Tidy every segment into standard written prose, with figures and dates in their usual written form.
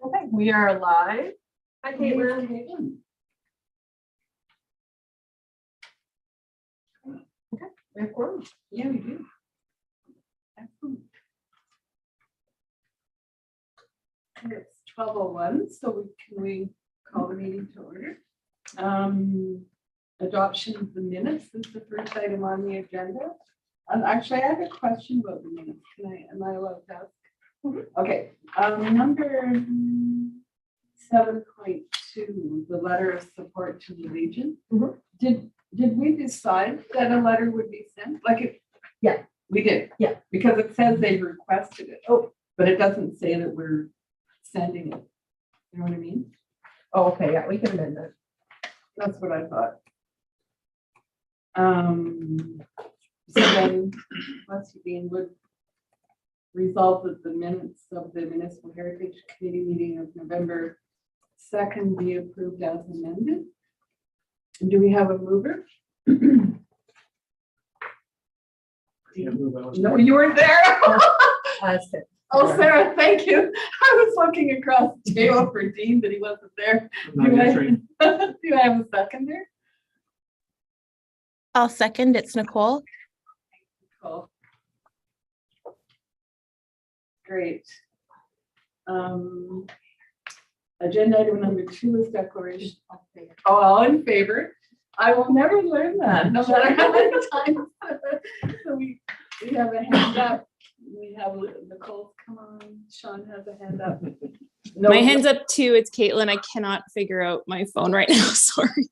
Okay, we are live. Hi, Caitlin. Okay, we have quorum. Yeah, we do. Excellent. It's 12:01, so can we call the meeting to order? Adoption of the minutes is the first item on the agenda. Actually, I have a question about the minutes. Am I allowed to ask? Okay, number 7.2, the letter of support to the Legion. Did we decide that a letter would be sent? Yeah. We did. Yeah. Because it says they requested it. Oh, but it doesn't say that we're sending it. You know what I mean? Oh, okay, yeah, we can amend that. That's what I thought. So then, Leslie Dean would resolve that the minutes of the Municipal Heritage Committee meeting of November 2nd be approved as amended. And do we have a mover? No, you weren't there. Oh, Sarah, thank you. I was looking across the table for Dean, but he wasn't there. Do I have a seconder? I'll second. It's Nicole. Cool. Great. Agenda item number 2 is declaration. Oh, all in favor? I will never learn that, no matter how many times. So we have a hand up. We have Nicole, come on. Sean has a hand up. No, My hand's up too. It's Caitlin. I cannot figure out my phone right now. Sorry.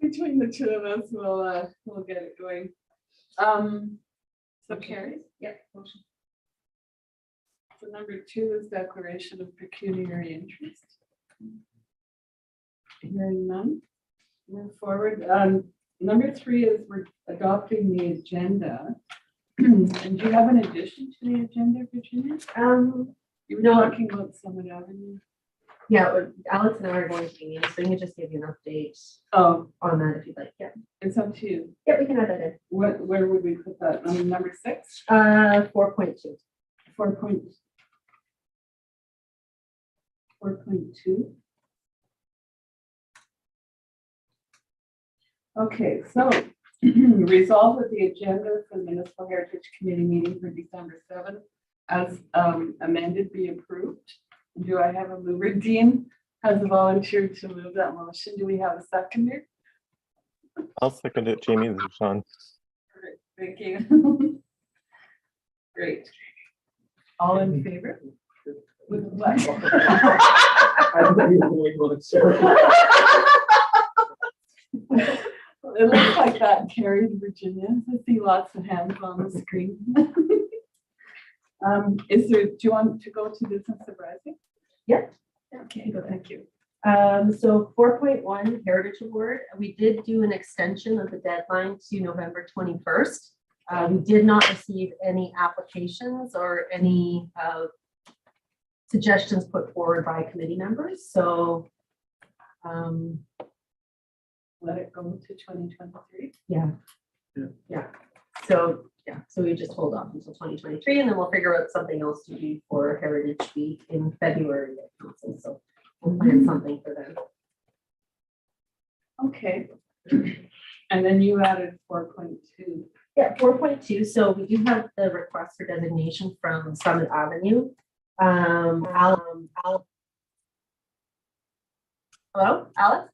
between the two of us, we'll get it going. So carries? Yep. Motion. So number 2 is declaration of pecuniary interest. Hearing none. Move forward. Number 3 is we're adopting the agenda. And do you have an addition to the agenda, Virginia? You were talking about Summit Avenue. Yeah, Alex and I are going to be meeting, so we can just give you an update on that if you'd like. Yeah, It's up to you. yeah, we can add that in. Where would we put that? Number 6? 4.2. 4.2. Okay, so resolve that the agenda for the Municipal Heritage Committee meeting for December 7th as amended be approved. Do I have a mover? Dean has volunteered to move that motion. Do we have a seconder? I'll second it, Jamie. This is Sean. Perfect. Thank you. Great. All in favor? With what? It looks like that carried, Virginia. I see lots of hands on the screen. Do you want to go to business of rising? Yep. Okay, thank you. So 4.1 Heritage Award, we did do an extension of the deadline to November 21st. We did not receive any applications or any suggestions put forward by committee members. So Let it go to 2023. yeah. So we just hold off until 2023, and then we'll figure out something else to do for Heritage Week in February at council. So we'll plan something for them. Okay. And then you added 4.2. Yeah, 4.2. So we do have the request for designation from Summit Avenue. Hello, Alex?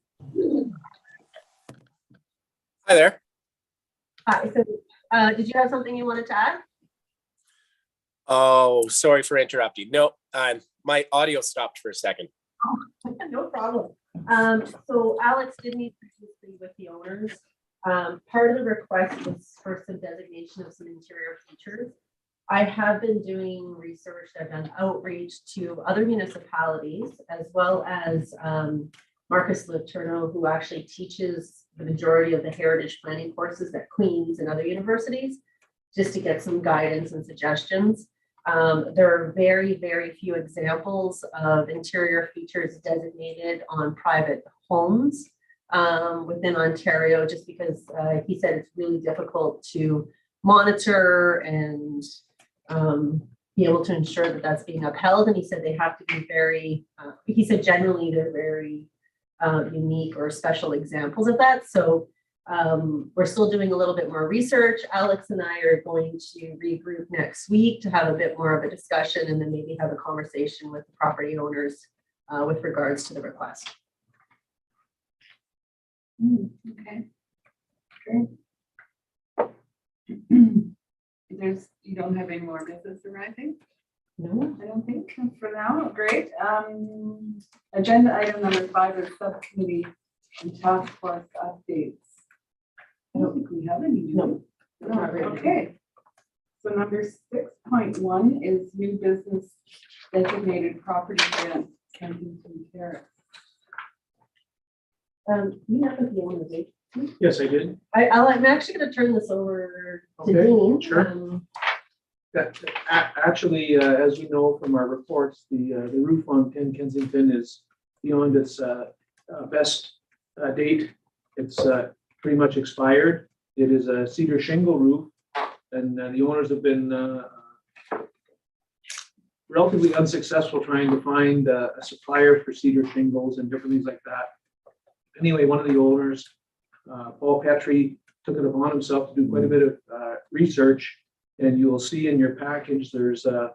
Hi there. Hi. So did you have something you wanted to add? Oh, sorry for interrupting. No, my audio stopped for a second. No problem. So Alex did meet previously with the owners. Part of the request was for some designation of some interior features. I have been doing research. I've done outreach to other municipalities, as well as Marcus Letourneau, who actually teaches the majority of the heritage planning courses at Queen's and other universities, just to get some guidance and suggestions. There are very, very few examples of interior features designated on private homes within Ontario, just because he said it's really difficult to monitor and be able to ensure that that's being upheld. And he said they have to be very, he said generally they're very unique or special examples of that. So we're still doing a little bit more research. Alex and I are going to regroup next week to have a bit more of a discussion and then maybe have a conversation with the property owners with regards to the request. Okay. Great. You don't have any more business arising? No? I don't think for now. Great. Agenda item number 5 is subcommittee and task force updates. I don't think we have any. No. Not really. Okay. So number 6.1 is new business designated property grant, Kensington Terrace. You have the owners, eh? Yes, I did. I'm actually going to turn this over to Okay, Dean. sure. Actually, as you know from our reports, the roof on 10 Kensington is beyond its best date. It's pretty much expired. It is a cedar shingle roof, and the owners have been relatively unsuccessful trying to find a supplier for cedar shingles and different things like that. Anyway, one of the owners, Paul Petrie, took it upon himself to do quite a bit of research. And you will see in your package, there's a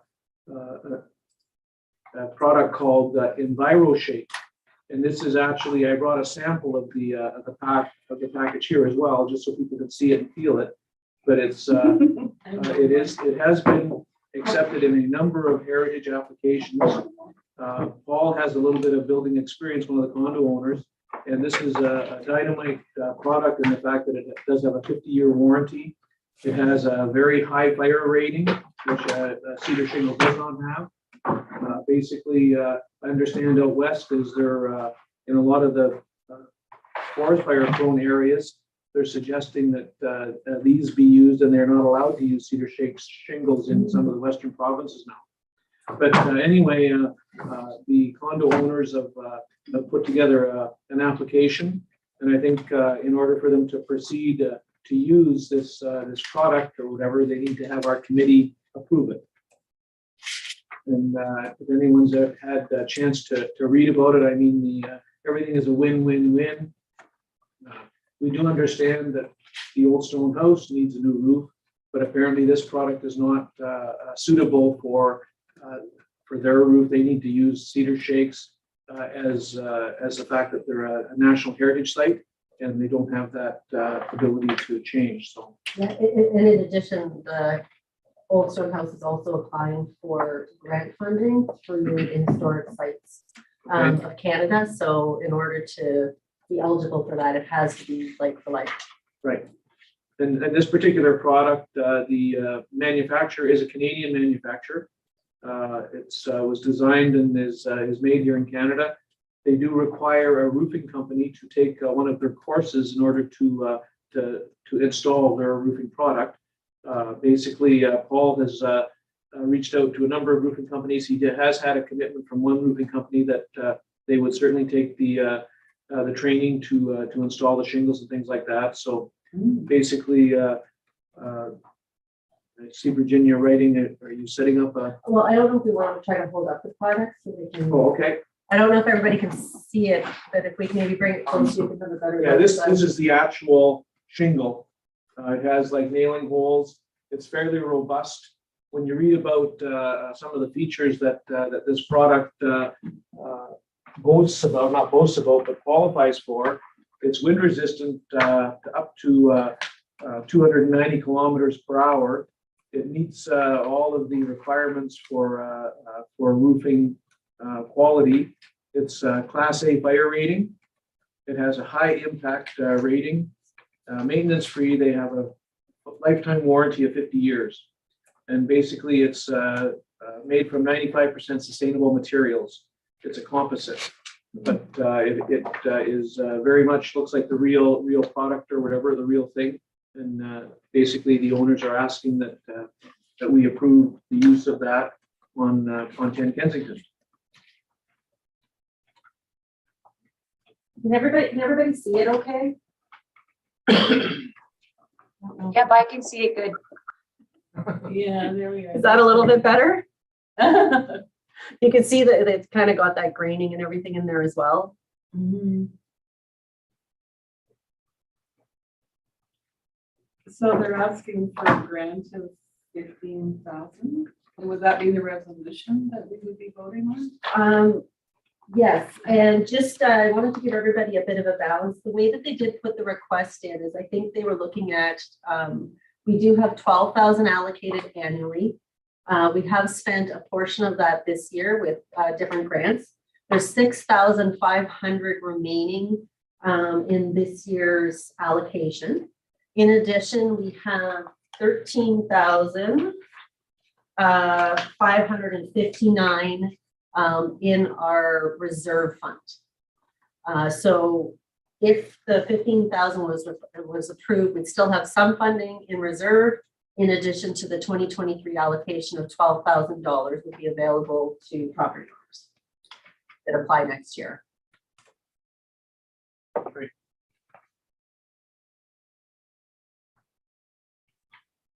product called EnviroShake. And this is actually, I brought a sample of the package here as well, just so people can see it and feel it. But it has been accepted in a number of heritage applications. Paul has a little bit of building experience, one of the condo owners. And this is a dynamite product in the fact that it does have a 50-year warranty. It has a very high fire rating, which cedar shingle does not have. Basically, I understand out west is there in a lot of the forest fire prone areas, they're suggesting that these be used, and they're not allowed to use cedar shingles in some of the western provinces now. But anyway, the condo owners have put together an application, and I think in order for them to proceed to use this product or whatever, they need to have our committee approve it. And if anyone's had a chance to read about it, I mean, everything is a win-win-win. We do understand that the old stone house needs a new roof, but apparently this product is not suitable for their roof. They need to use cedar shakes as the fact that they're a national heritage site, and they don't have that ability to change. So Yeah, in addition, the Old Stone House is also applying for grant funding through the historic sites of Canada. So in order to be eligible for that, it has to be like for like. right. And this particular product, the manufacturer is a Canadian manufacturer. It was designed and is made here in Canada. They do require a roofing company to take one of their courses in order to install their roofing product. Basically, Paul has reached out to a number of roofing companies. He has had a commitment from one roofing company that they would certainly take the training to install the shingles and things like that. So basically, I see Virginia writing it. Are you setting up a? Well, I don't know if we want to try to hold up the product so they can. Oh, okay. I don't know if everybody can see it, but if we can maybe bring it close, you can have a better. Yeah, this is the actual shingle. It has like nailing holes. It's fairly robust. When you read about some of the features that this product boasts about, not boasts about, but qualifies for, it's wind resistant up to 290 kilometers per hour. It meets all of the requirements for roofing quality. It's Class A fire rating. It has a high impact rating. Maintenance free. They have a lifetime warranty of 50 years. And basically it's made from 95% sustainable materials. It's a composite, but it is very much looks like the real product or whatever, the real thing. And basically the owners are asking that we approve the use of that on 10 Kensington. Can everybody see it okay? Yep, I can see it good. Yeah, there we are. Is that a little bit better? You can see that it's kind of got that graining and everything in there as well. So they're asking for a grant of 15,000. Would that be the resolution that we would be voting on? Yes, and just, I wanted to give everybody a bit of a balance. The way that they did put the request in is I think they were looking at, we do have 12,000 allocated annually. We have spent a portion of that this year with different grants. There's 6,500 remaining in this year's allocation. In addition, we have 13,559 in our reserve fund. So if the 15,000 was approved, we'd still have some funding in reserve, in addition to the 2023 allocation of $12,000 would be available to property owners that apply next year.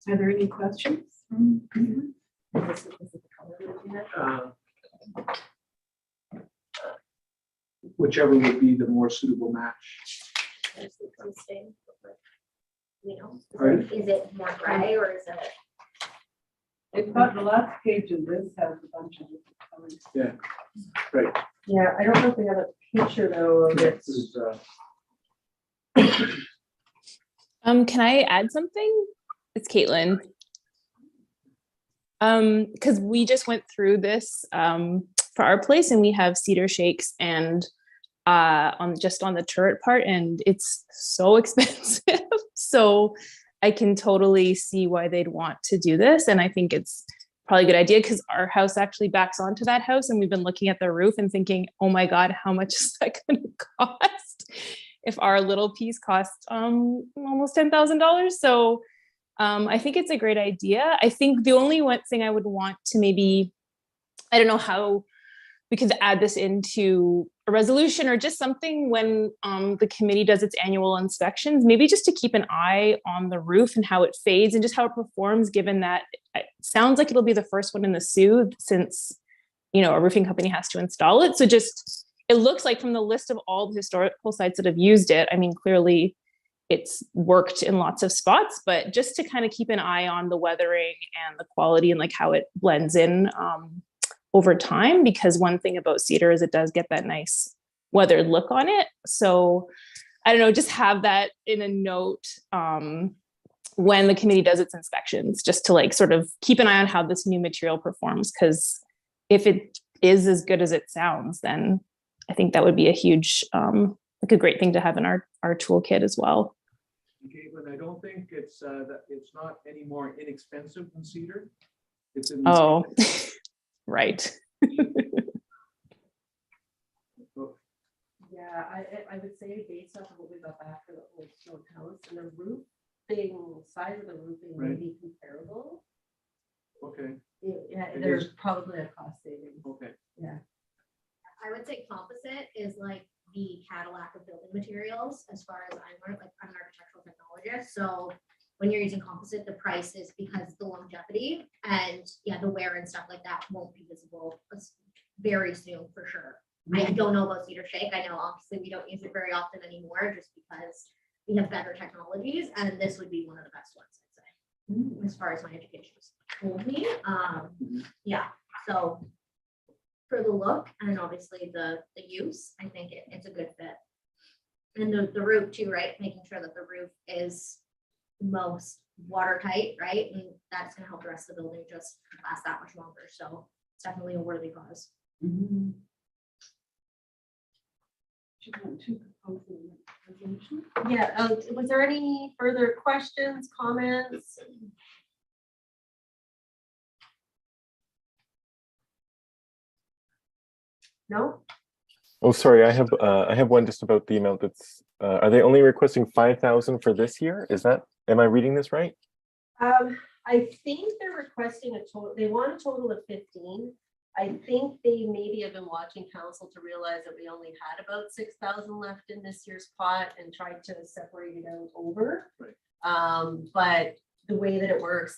Are there any questions? This is the color we're looking at. Whichever would be the more suitable match. You know, Pardon? is it more gray or is it? It's not the last page of this has a bunch of different colors. Yeah, I don't know if we have a picture though of it. This is, Can I add something? It's Caitlin. Because we just went through this for our place, and we have cedar shakes and on the turret part, and it's so expensive. So I can totally see why they'd want to do this, and I think it's probably a good idea because our house actually backs onto that house, and we've been looking at the roof and thinking, oh my god, how much is that going to cost if our little piece costs almost $10,000? So I think it's a great idea. I think the only one thing I would want to maybe, I don't know how we could add this into a resolution or just something when the committee does its annual inspections, maybe just to keep an eye on the roof and how it fades and just how it performs, given that it sounds like it'll be the first one in the Sioux since, you know, a roofing company has to install it. So just, it looks like from the list of all the historical sites that have used it, I mean, clearly it's worked in lots of spots, but just to kind of keep an eye on the weathering and the quality and like how it blends in over time, because one thing about cedar is it does get that nice weathered look on it. So I don't know, just have that in a note when the committee does its inspections, just to like sort of keep an eye on how this new material performs. Because if it is as good as it sounds, then I think that would be a huge, like a great thing to have in our toolkit as well. Caitlin, I don't think it's that it's not any more inexpensive than cedar. It's in Oh, right. Yeah, I would say based off of what we got back for the old stone house and the roofing, size of the roofing may Right. be comparable. Okay, Yeah, It there's is. probably a cost savings. okay. I would say composite is like the Cadillac of building materials, as far as I'm like I'm an architectural technologist. So when you're using composite, the price is because the longevity and yeah, the wear and stuff like that won't be visible very soon for sure. I don't know about cedar shake. I know obviously we don't use it very often anymore just because we have better technologies, and this would be one of the best ones, I'd say, as far as my education has told me. Yeah, so for the look and obviously the use, I think it's a good fit. And the roof too, right? Making sure that the roof is most watertight, right? And that's gonna help the rest of the building just last that much longer. So it's definitely a worthy cause. Do you want to propose a resolution? Yeah, was there any further questions, comments? No? Oh, sorry, I have one just about the amount that's, are they only requesting 5,000 for this year? Is that, am I reading this right? I think they're requesting a total, they want a total of 15. I think they maybe have been watching council to realize that we only had about 6,000 left in this year's pot and tried to separate it out over. Right. But the way that it works,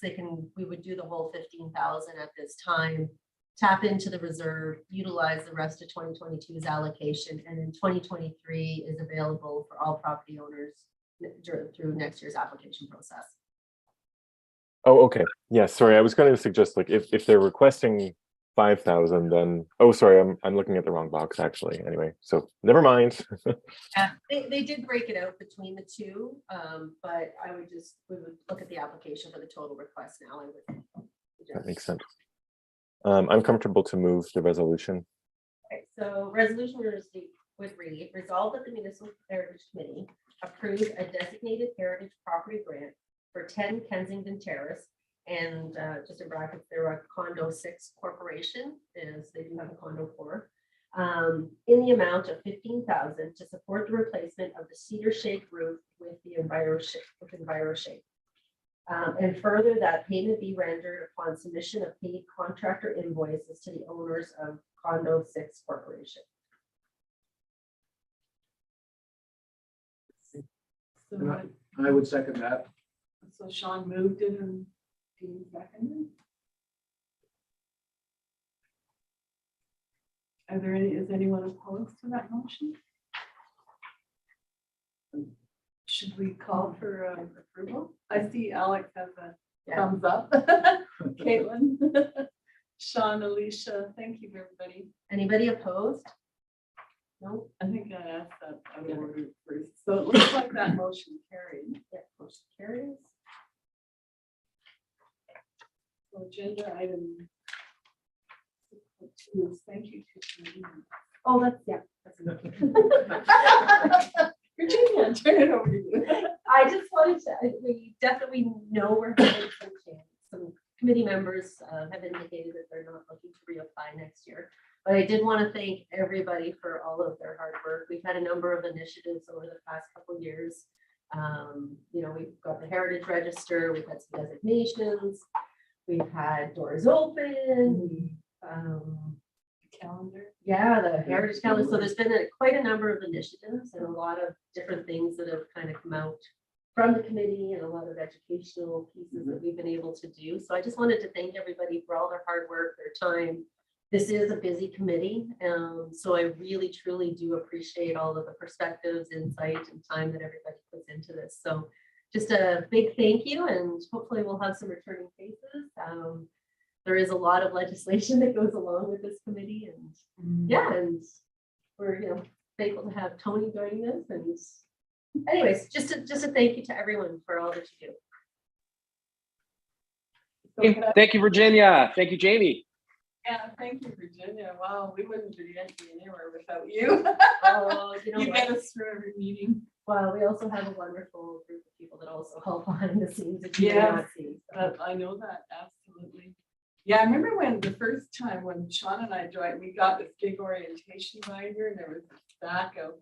we would do the whole 15,000 at this time. tap into the reserve, utilize the rest of 2022's allocation, and then 2023 is available for all property owners through next year's application process. Oh, okay. Yeah, sorry. I was going to suggest like if they're requesting 5,000, then sorry, I'm looking at the wrong box actually. Anyway, so never mind. Yeah, they did break it out between the two, but we would look at the application for the total request now. I would That makes sense. I'm comfortable to move the resolution. Okay, so resolution would read, resolve that the Municipal Heritage Committee approve a designated heritage property grant for 10 Kensington Terrace, and just in brackets, they're a condo 6 corporation, as they do have a condo 4, in the amount of 15,000 to support the replacement of the cedar shake roof with the EnviroShake. And further, that payment be rendered upon submission of paid contractor invoices to the owners of condo 6 corporation. So, I would second that. so Sean moved it and Dean seconded. Is anyone opposed to that motion? Should we call for approval? I see Alex has a Yeah. thumbs up. Caitlin, Sean, Alicia, thank you, everybody. Anybody opposed? No. I think I asked that other order first. So it looks like that motion carried. Yeah, motion carries. So agenda item 2 is thank you to Virginia. Oh, that's. Virginia, turn it over to you. I just wanted to, we definitely know we're having some committee members have indicated that they're not looking to reapply next year. But I did want to thank everybody for all of their hard work. We've had a number of initiatives over the past couple of years. We've got the Heritage Register, we've had some designations, we've had doors open. Calendar. Yeah, the Heritage Calendar. So there's been quite a number of initiatives and a lot of different things that have kind of come out from the committee and a lot of educational pieces that we've been able to do. So I just wanted to thank everybody for all their hard work, their time. This is a busy committee. So I really, truly do appreciate all of the perspectives, insight, and time that everybody puts into this. So just a big thank you, and hopefully we'll have some returning faces. There is a lot of legislation that goes along with this committee, and and we're thankful to have Tony joining us. And anyways, just a thank you to everyone for all that you do. Thank you, Virginia. Thank you, Jamie. Yeah, thank you, Virginia. Wow, we wouldn't be anywhere without you. Oh, You get us through every meeting. Well, we also have a wonderful group of people that also help behind the scenes. That you may Yeah. not see. I know that, absolutely. Yeah, I remember when the first time when Sean and I joined, we got this big orientation binder, and there was a stack of,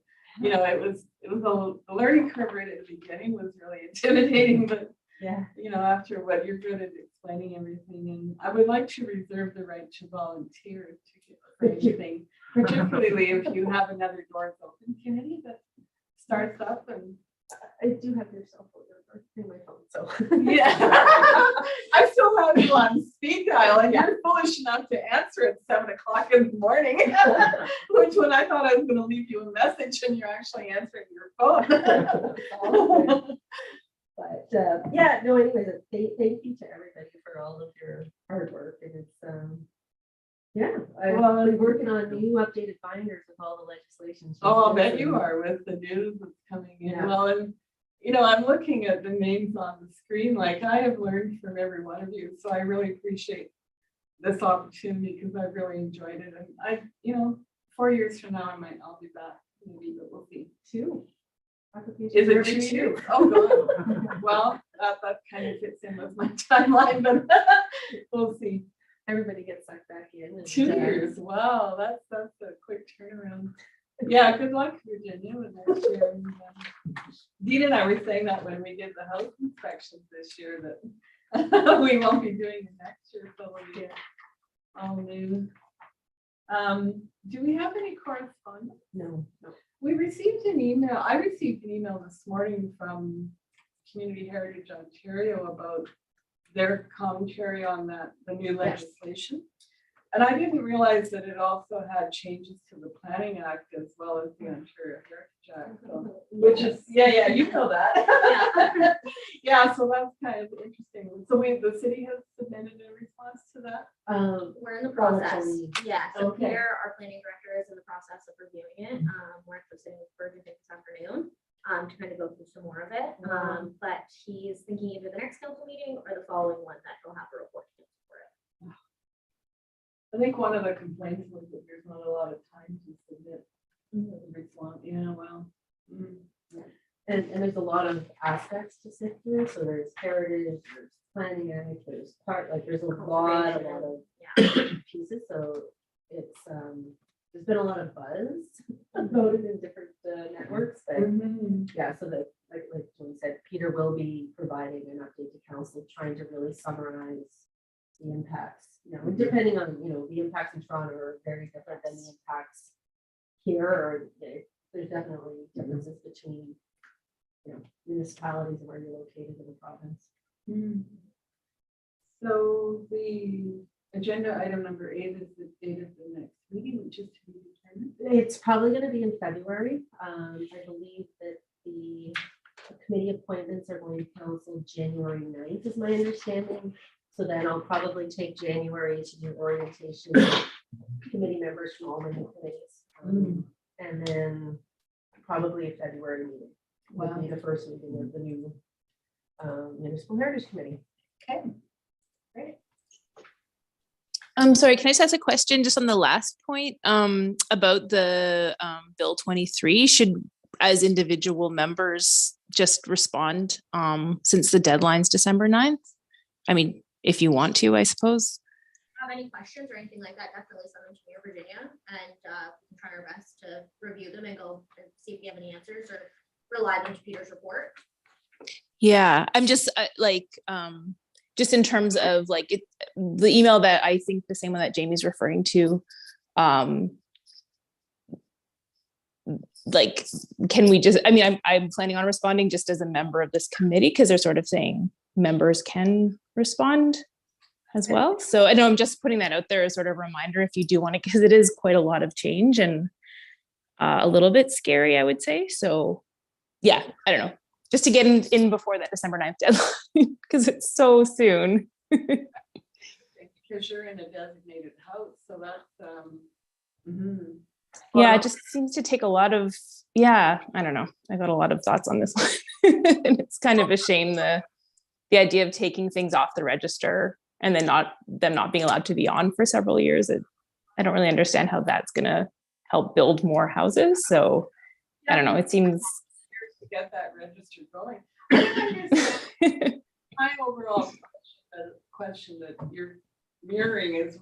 it was the learning curve right at the beginning was really intimidating, but Yeah. after what you're good at explaining everything, and I would like to reserve the right to volunteer for anything, particularly if you have another Doors Open committee that starts up. And I do have your cell phone number in my phone, so. yeah, I still have you on speed dial, and you're foolish enough to answer at 7 o'clock in the morning, which when I thought I was going to leave you a message, and you're actually answering your phone. But anyways, thank you to everybody for all of your hard work, and it's I've been working on new updated binders with all the legislation. Oh, I'll bet changes, you and- are with the news that's coming in. Yeah. Well, and I'm looking at the names on the screen, like I have learned from every one of you. So I really appreciate this opportunity because I've really enjoyed it. And I, 4 years from now, I'll be back maybe, but we'll see. 2 applications. Is it every 2 2 years? Oh, God. Well, that kind of fits in with my timeline, but we'll see. Everybody gets sucked back in. And, 2 years. Wow, that's a quick turnaround. Yeah, good luck, Virginia, with next year. And, Dean and I were saying that when we did the house inspections this year, that we won't be doing it next year, so we'll be all new. Do we have any correspondence? No. We received an email. I received an email this morning from Community Heritage Ontario about their commentary on the new legislation. And I didn't realize that it also had changes to the Planning Act as well as the Ontario Heritage Act, so- which is, yeah, you know that. Yeah, so that's kind of interesting. So the city has submitted a response to that? We're in the process. Relatively. Yeah, so Okay. Peter, our planning director, is in the process of reviewing it. We're actually sitting with Virgin this afternoon to kind of go through some more of it. But he's thinking either the next council meeting or the following one that he'll have a report for it. I think one of the complaints was that there's not a lot of time to submit the response. Yeah, well. And there's a lot of aspects to sift through, so there's heritage, there's planning, and there's there's a lot of Yeah. pieces, so it's, there's been a lot of buzz about it in different networks, but yeah, so that, like Joey said, Peter will be providing an update to council, trying to really summarize the impacts, depending on, the impacts in Toronto are very different than the impacts here, or there's definitely differences between, municipalities and where you're located in the province. So the agenda item number 8 is the date of the next meeting, which is to be determined. It's probably gonna be in February. I believe that the committee appointments are going to council January 9th is my understanding. So then I'll probably take January to do orientation with committee members from all the new committees. And then probably a February meeting will be the first meeting of the new Municipal Heritage Committee. Okay. Sorry, can I just ask a question just on the last point about the Bill 23? Should, as individual members, just respond since the deadline's December 9th? I mean, if you want to, I suppose. Have any questions or anything like that, definitely send them to me or Virginia, and we can try our best to review them and go and see if we have any answers or rely on Peter's report. Yeah, I'm just just in terms of the email that I think the same one that Jamie's referring to, can we just, I'm planning on responding just as a member of this committee because they're sort of saying members can respond as well. So I know I'm just putting that out there as sort of a reminder if you do want to, because it is quite a lot of change and a little bit scary, I would say. So yeah, I don't know, just to get in before that December 9th deadline because it's so soon. Because you're in a designated house, so that's Yeah, it just seems to take a lot of, I don't know. I got a lot of thoughts on this one. And it's kind of a shame the idea of taking things off the register and then them not being allowed to be on for several years. I don't really understand how that's gonna help build more houses. So I don't know, it seems to get that register going. I don't understand. My overall question that you're mirroring is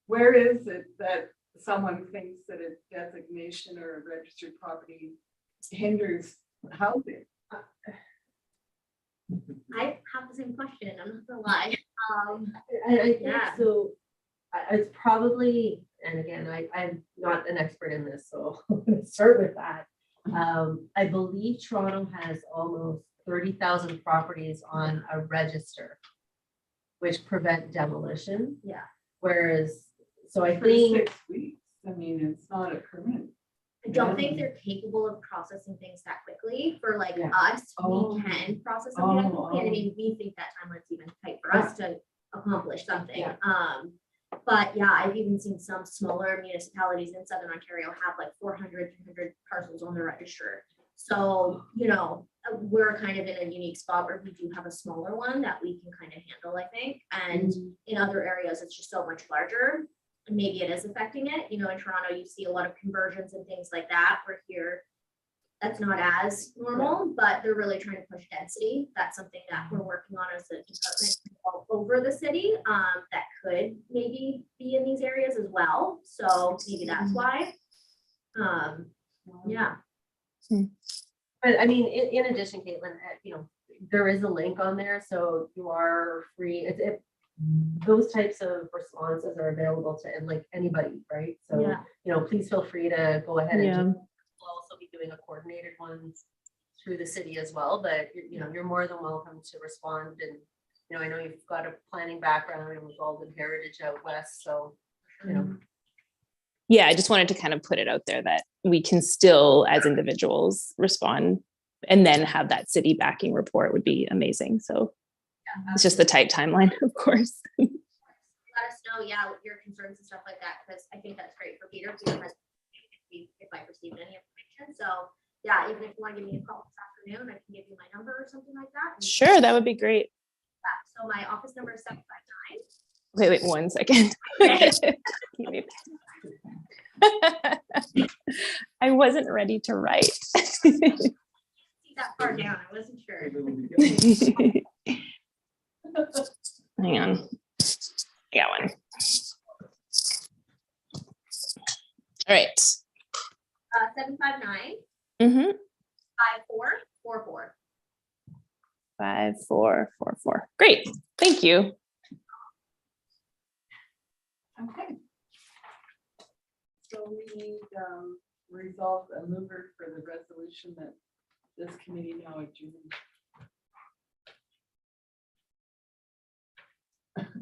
where is it that someone thinks that a designation or a registered property hinders housing? I have the same question, I'm not gonna lie. I think Yeah. so. It's probably, and again, I'm not an expert in this, so I'm gonna start with that. I believe Toronto has almost 30,000 properties on a register, which prevent demolition. Yeah. Whereas, so I For think 6 weeks. I mean, it's not a permit. I don't think they're capable of processing things that quickly for Yeah. us. Oh. We can process something that Oh, quickly, and I oh. mean, we think that timeline's even tight for us to accomplish something. Yeah. But yeah, I've even seen some smaller municipalities in Southern Ontario have like 400, 300 parcels on the register. So, we're kind of in a unique spot where we do have a smaller one that we can kind of handle, I think. And in other areas, it's just so much larger. And maybe it is affecting it. In Toronto, you see a lot of conversions and things like that. Where here, that's not as normal, but they're really trying to push density. That's something that we're working on as a department all over the city that could maybe be in these areas as well. So maybe that's why. Yeah. But I mean, in addition, Caitlin, there is a link on there, so you are free. Those types of responses are available to anybody, right? So, Yeah. Please feel free to go ahead Yeah. and we'll also be doing a coordinated one through the city as well, but you're more than welcome to respond and you know, I know you've got a planning background and with Golden Heritage out west, so, you know. Yeah, I just wanted to kind of put it out there that we can still, as individuals, respond and then have that city backing report would be amazing. So it's just the tight timeline, of course. Let us know, yeah, your concerns and stuff like that, because I think that's great for Peter. Peter has, if I received any information, so yeah, even if you want to give me a call this afternoon, I can give you my number or something like that. and- Sure, that would be great. So my office number is 759. Wait, 1 second. Give me- I wasn't ready to write. See that far down, I wasn't sure. Hang on. I got one. All right. 759 Mm-hmm. 5444. 5444. Great. Thank you. Okay. So we need resolve a mover for the resolution that this committee now adjourned.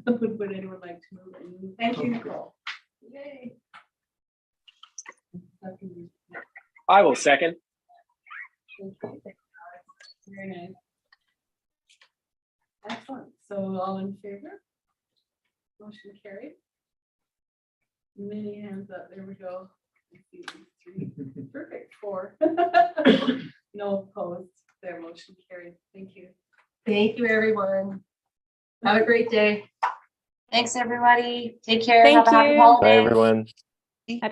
Would anyone like to move? Thank you, Nicole. Yay. Second. I will second. Very nice. Excellent. So all in favor? Motion carried. Many hands up. There we go. I see these 3. Perfect. 4. No opposed. Their motion carried. Thank you. Thank you, everyone. Have a great day. Thanks, everybody. Take care. Thank Have a happy you. holiday. Bye, everyone.